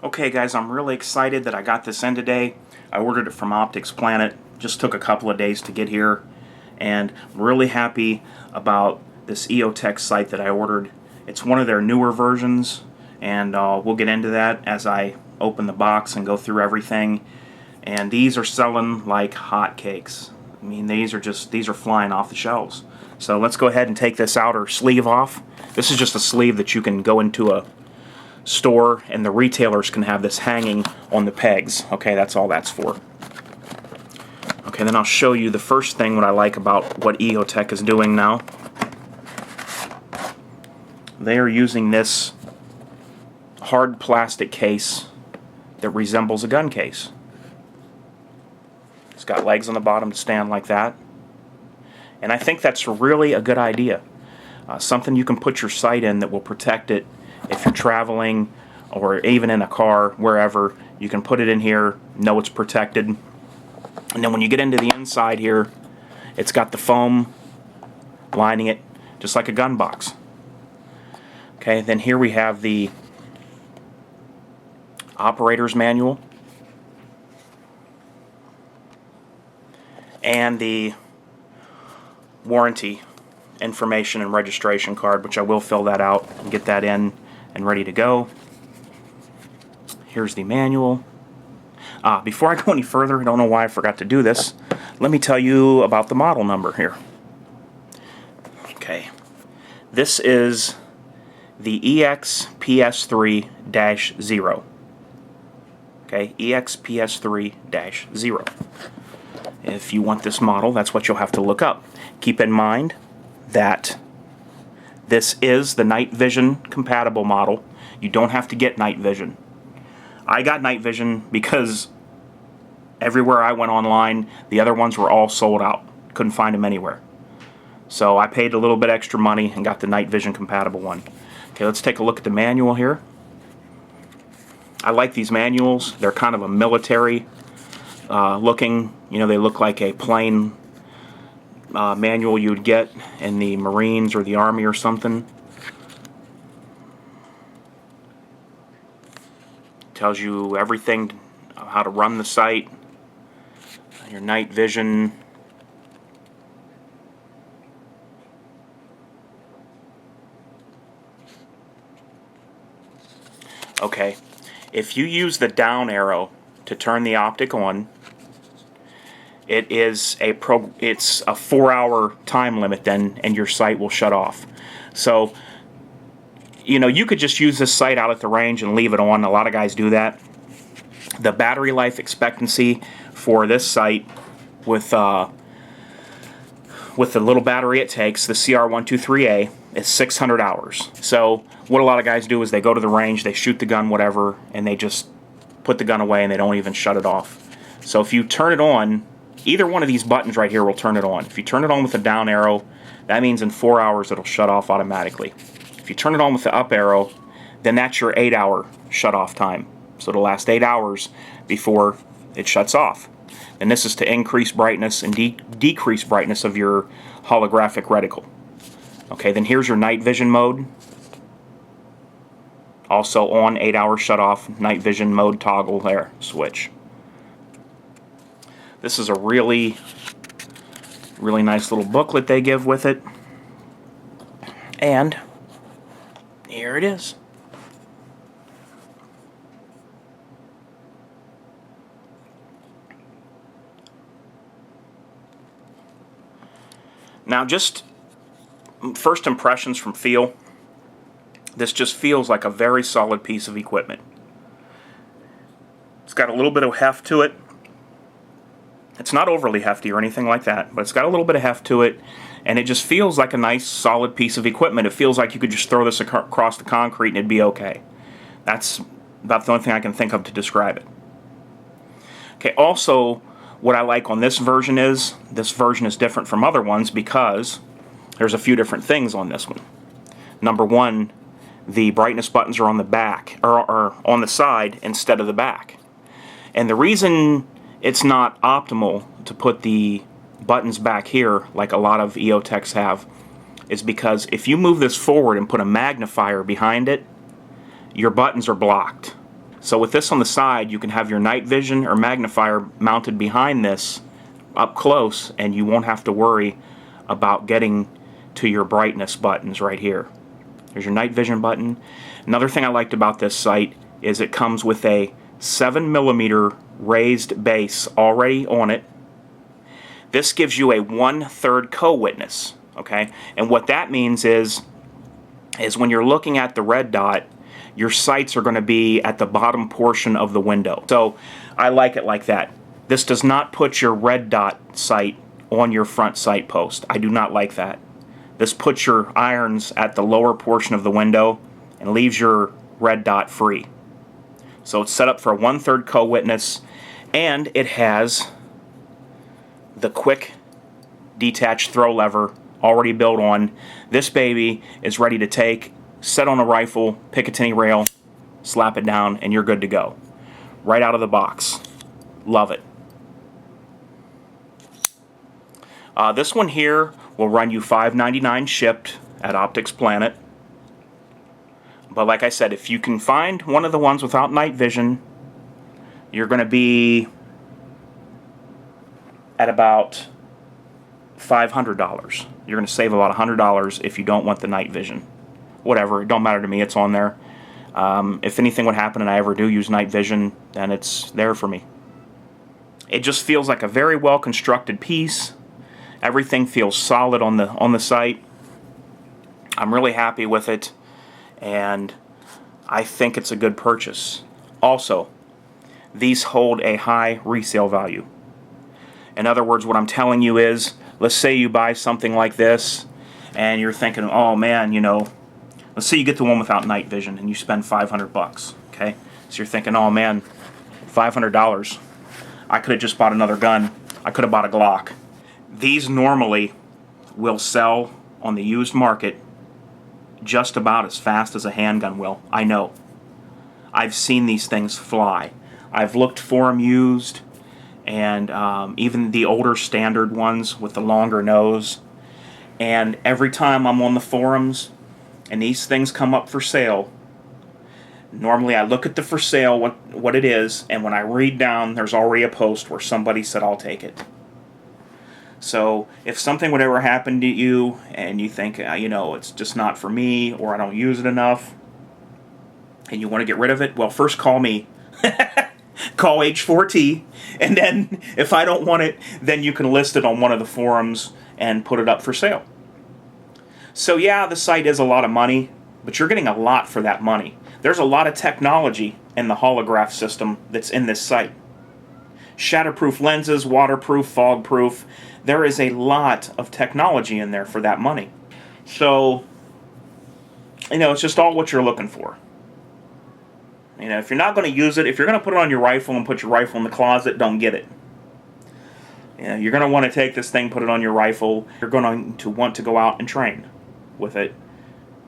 Okay guys, I'm really excited that I got this in today. I ordered it from Optics Planet. Just took a couple of days to get here, and I'm really happy about this Eotech sight that I ordered. It's one of their newer versions, and we'll get into that as I open the box and go through everything. And these are selling like hotcakes. I mean, these are flying off the shelves. So let's go ahead and take this outer sleeve off. This is just a sleeve that you can go into a store and the retailers can have this hanging on the pegs. Okay, that's all that's for. Okay, then I'll show you the first thing what I like about what Eotech is doing now. They are using this hard plastic case that resembles a gun case. It's got legs on the bottom to stand like that. And I think that's really a good idea. Something you can put your sight in that will protect it if you're traveling or even in a car, wherever. You can put it in here, know it's protected. And then when you get into the inside here, it's got the foam lining it just like a gun box. Okay, then here we have the operator's manual and the warranty information and registration card, which I will fill that out and get that in and ready to go. Here's the manual. Before I go any further, I don't know why I forgot to do this. Let me tell you about the model number here. Okay, this is the EXPS3-0. Okay, EXPS3-0. If you want this model, that's what you'll have to look up. Keep in mind that this is the night vision compatible model. You don't have to get night vision. I got night vision because everywhere I went online, the other ones were all sold out. Couldn't find them anywhere. So I paid a little bit extra money and got the night vision compatible one. Okay, let's take a look at the manual here. I like these manuals. They're kind of a military looking. You know, they look like a plain manual you'd get in the Marines or the Army or something. Tells you everything, how to run the sight, your night vision. Okay, if you use the down arrow to turn the optic on, it's a 4-hour time limit then, and your sight will shut off. So, you know, you could just use this sight out at the range and leave it on. A lot of guys do that. The battery life expectancy for this sight with the little battery it takes, the CR123A, is 600 hours. So what a lot of guys do is they go to the range, they shoot the gun, whatever, and they just put the gun away and they don't even shut it off. So if you turn it on, either one of these buttons right here will turn it on. If you turn it on with the down arrow, that means in 4 hours it'll shut off automatically. If you turn it on with the up arrow, then that's your 8-hour shut-off time. So it'll last 8 hours before it shuts off. And this is to increase brightness and decrease brightness of your holographic reticle. Okay, then here's your night vision mode. Also on, 8-hour shut-off, night vision mode toggle there, switch. This is a really nice little booklet they give with it. And here it is. Now, just first impressions from feel. This just feels like a very solid piece of equipment. It's got a little bit of heft to it. It's not overly hefty or anything like that, but it's got a little bit of heft to it, and it just feels like a nice, solid piece of equipment. It feels like you could just throw this across the concrete and it'd be okay. That's about the only thing I can think of to describe it. Okay, also, what I like on this version is different from other ones because there's a few different things on this one. Number one, the brightness buttons are on the back, or on the side instead of the back. And the reason it's not optimal to put the buttons back here like a lot of Eotechs have is because if you move this forward and put a magnifier behind it, your buttons are blocked. So with this on the side, you can have your night vision or magnifier mounted behind this up close, and you won't have to worry about getting to your brightness buttons right here. There's your night vision button. Another thing I liked about this sight is it comes with a 7mm raised base already on it. This gives you a 1/3 co-witness, okay? And what that means is when you're looking at the red dot, your sights are going to be at the bottom portion of the window. So I like it like that. This does not put your red dot sight on your front sight post. I do not like that. This puts your irons at the lower portion of the window and leaves your red dot free. So it's set up for a 1/3 co-witness, and it has the quick detached throw lever already built on. This baby is ready to take, set on a rifle, Picatinny rail, slap it down, and you're good to go. Right out of the box. Love it. This one here will run you $5.99 shipped at Optics Planet. But like I said, if you can find one of the ones without night vision, you're going to be at about $500. You're going to save about $100 if you don't want the night vision. Whatever, it don't matter to me, it's on there. If anything would happen and I ever do use night vision, then it's there for me. It just feels like a very well constructed piece. Everything feels solid on the site. I'm really happy with it, and I think it's a good purchase. Also, these hold a high resale value. In other words, what I'm telling you is, let's say you buy something like this and you're thinking, oh man, you know, let's say you get the one without night vision and you spend $500, okay? So you're thinking, oh man, $500. I could have just bought another gun. I could have bought a Glock. These normally will sell on the used market just about as fast as a handgun will. I know. I've seen these things fly. I've looked for them used, and even the older standard ones with the longer nose. And every time I'm on the forums and these things come up for sale, normally I look at the for sale, what it is, and when I read down, there's already a post where somebody said, I'll take it. So if something would ever happen to you and you think, you know, it's just not for me, or I don't use it enough, and you want to get rid of it, well, first call me. Call H4T, and then if I don't want it, then you can list it on one of the forums and put it up for sale. So yeah, the site is a lot of money, but you're getting a lot for that money. There's a lot of technology in the holograph system that's in this site. Shatterproof lenses, waterproof, fog-proof. There is a lot of technology in there for that money. So, you know, it's just all what you're looking for. You know, if you're not going to use it, if you're going to put it on your rifle and put your rifle in the closet, don't get it. You know, you're going to want to take this thing, put it on your rifle. You're going to want to go out and train with it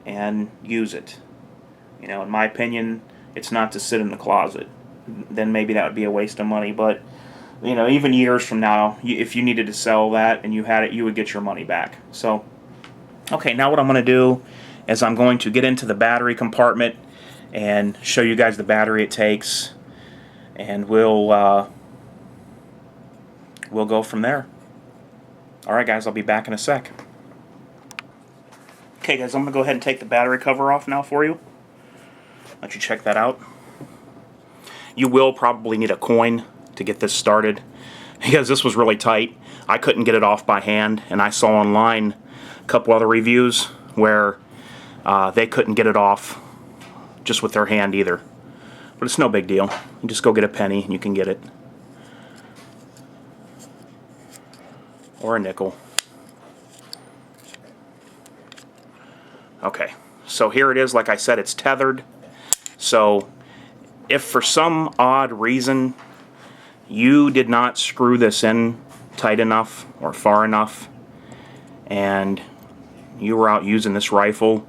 and use it. You know, in my opinion, it's not to sit in the closet. Then maybe that would be a waste of money, but you know, even years from now, if you needed to sell that and you had it, you would get your money back. So, okay, now what I'm going to do is I'm going to get into the battery compartment and show you guys the battery it takes, and we'll go from there. Alright guys, I'll be back in a sec. Okay guys, I'm going to go ahead and take the battery cover off now for you. Let you check that out. You will probably need a coin to get this started, because this was really tight. I couldn't get it off by hand, and I saw online a couple other reviews where they couldn't get it off just with their hand either. But it's no big deal. You just go get a penny and you can get it. Or a nickel. Okay, so here it is. Like I said, it's tethered. So if for some odd reason you did not screw this in tight enough or far enough, and you were out using this rifle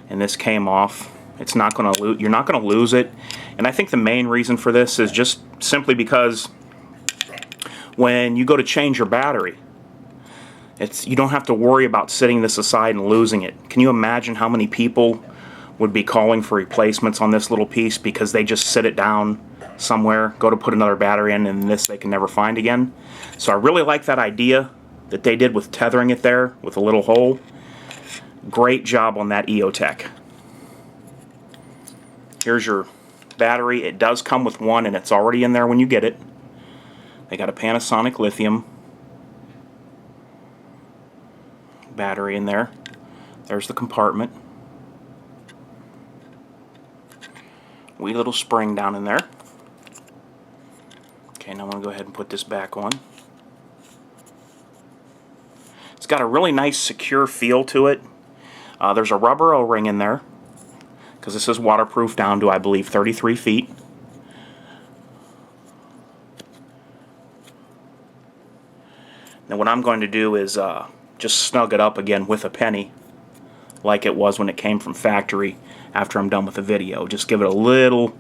and this came off, it's not going to you're not going to lose it. And I think the main reason for this is just simply because when you go to change your battery, you don't have to worry about setting this aside and losing it. Can you imagine how many people would be calling for replacements on this little piece because they just sit it down somewhere, go to put another battery in, and this they can never find again. So I really like that idea that they did with tethering it there with a little hole. Great job on that Eotech. Here's your battery. It does come with one, and it's already in there when you get it. They got a Panasonic lithium battery in there. There's the compartment. Wee little spring down in there. Okay, now I'm going to go ahead and put this back on. It's got a really nice secure feel to it. There's a rubber O-ring in there because this is waterproof down to, I believe, 33 feet. Now what I'm going to do is just snug it up again with a penny like it was when it came from factory after I'm done with the video. Just give it a little,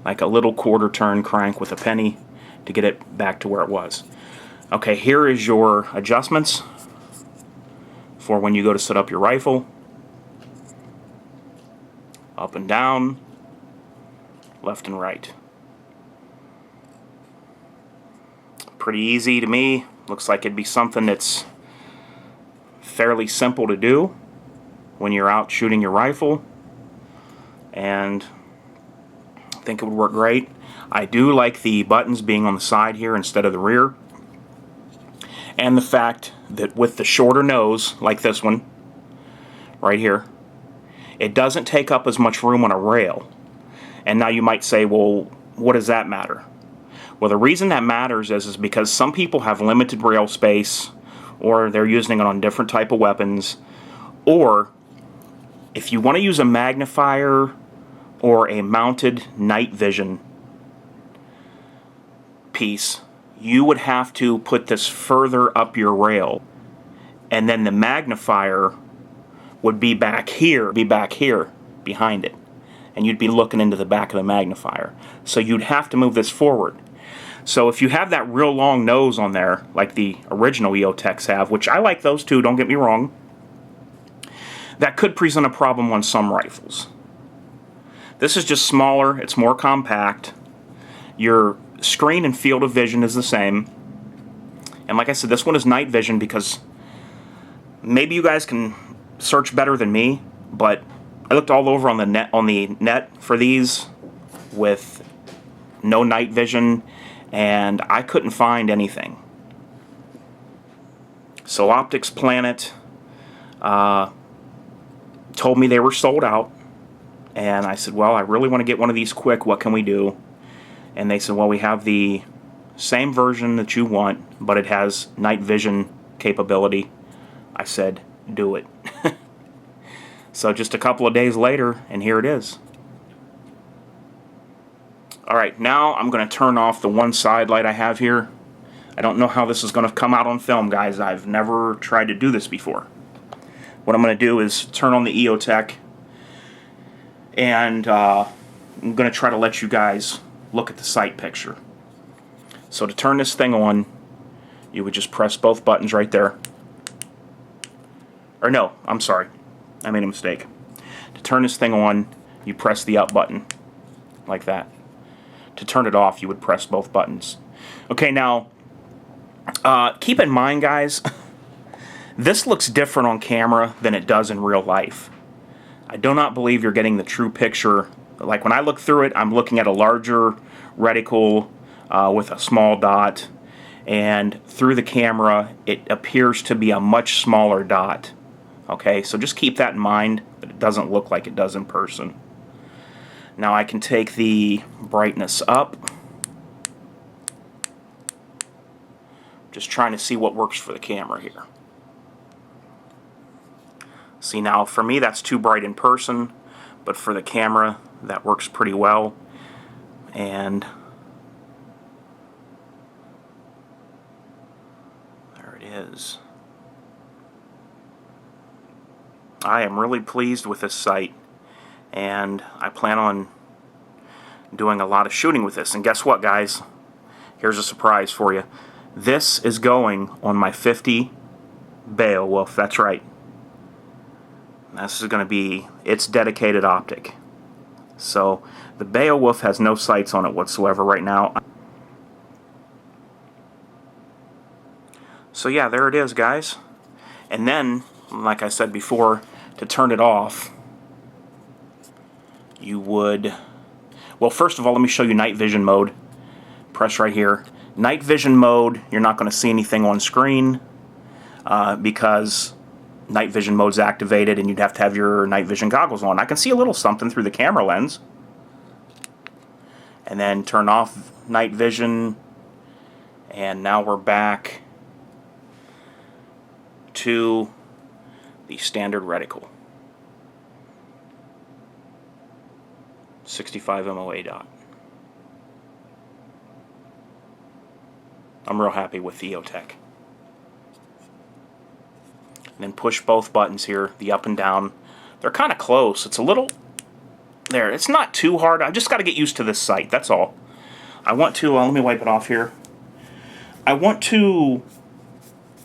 like a little quarter turn crank with a penny to get it back to where it was. Okay, here is your adjustments for when you go to set up your rifle. Up and down, left and right. Pretty easy to me. Looks like it'd be something that's fairly simple to do when you're out shooting your rifle, and I think it would work great. I do like the buttons being on the side here instead of the rear, and the fact that with the shorter nose like this one right here, it doesn't take up as much room on a rail. And now you might say, well, what does that matter? Well, the reason that matters is because some people have limited rail space, or they're using it on different type of weapons, or if you want to use a magnifier or a mounted night vision piece, you would have to put this further up your rail, and then the magnifier would be back here behind it, and you'd be looking into the back of the magnifier. So you'd have to move this forward. So if you have that real long nose on there, like the original Eotechs have, which I like those too, don't get me wrong, that could present a problem on some rifles. This is just smaller, it's more compact, your screen and field of vision is the same, and like I said, this one is night vision because maybe you guys can search better than me, but I looked all over on the net for these with no night vision, and I couldn't find anything. So Optics Planet told me they were sold out, and I said, well, I really want to get one of these quick, what can we do? And they said, well, we have the same version that you want, but it has night vision capability. I said, do it. So just a couple of days later, and here it is. Alright, now I'm going to turn off the one side light I have here. I don't know how this is going to come out on film, guys. I've never tried to do this before. What I'm going to do is turn on the Eotech, and I'm going to try to let you guys look at the sight picture. So to turn this thing on, you would just press both buttons right there. Or no, I'm sorry. I made a mistake. To turn this thing on, you press the up button, like that. To turn it off, you would press both buttons. Okay, now, keep in mind, guys, this looks different on camera than it does in real life. I do not believe you're getting the true picture. Like when I look through it, I'm looking at a larger reticle with a small dot, and through the camera, it appears to be a much smaller dot. Okay, so just keep that in mind, that it doesn't look like it does in person. Now I can take the brightness up. Just trying to see what works for the camera here. See, now for me that's too bright in person, but for the camera that works pretty well. And there it is. I am really pleased with this sight, and I plan on doing a lot of shooting with this. And guess what, guys? Here's a surprise for you. This is going on my 50 Beowulf. That's right. This is going to be its dedicated optic. So the Beowulf has no sights on it whatsoever right now. So yeah, there it is, guys. And then, like I said before, to turn it off, you would... Well, first of all, let me show you night vision mode. Press right here. Night vision mode, you're not going to see anything on screen because night vision mode's activated and you'd have to have your night vision goggles on. I can see a little something through the camera lens. And then turn off night vision, and now we're back to the standard reticle. 65 MOA dot. I'm real happy with the Eotech. And then push both buttons here, the up and down. They're kind of close. It's a little... There, it's not too hard. I just got to get used to this sight, that's all. I want to... let me wipe it off here. I want to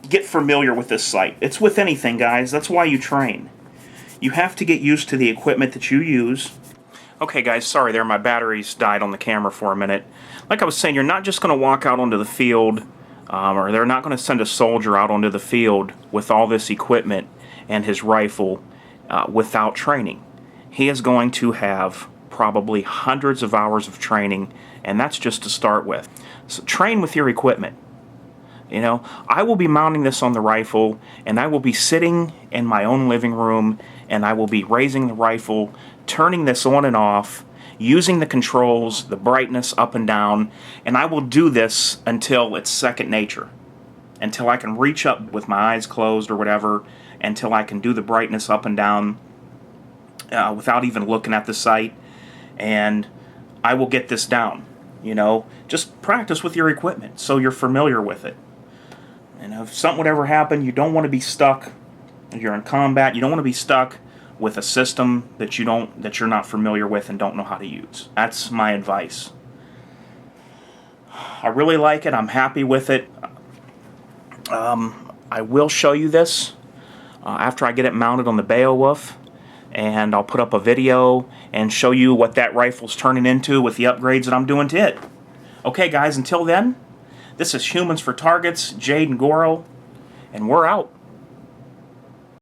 get familiar with this sight. It's with anything, guys. That's why you train. You have to get used to the equipment that you use. Okay, guys, sorry there. My batteries died on the camera for a minute. Like I was saying, you're not just going to walk out onto the field, or they're not going to send a soldier out onto the field with all this equipment and his rifle without training. He is going to have probably hundreds of hours of training, and that's just to start with. So train with your equipment. You know, I will be mounting this on the rifle, and I will be sitting in my own living room, and I will be raising the rifle, turning this on and off, using the controls, the brightness up and down, and I will do this until it's second nature. Until I can reach up with my eyes closed or whatever, until I can do the brightness up and down without even looking at the sight, and I will get this down. You know, just practice with your equipment so you're familiar with it. And if something would ever happen, you don't want to be stuck. If you're in combat, you don't want to be stuck with a system that you're not familiar with and don't know how to use. That's my advice. I really like it. I'm happy with it. I will show you this after I get it mounted on the Beowulf, and I'll put up a video and show you what that rifle's turning into with the upgrades that I'm doing to it. Okay, guys, until then, this is Humans for Targets, Jade and Goro, and we're out.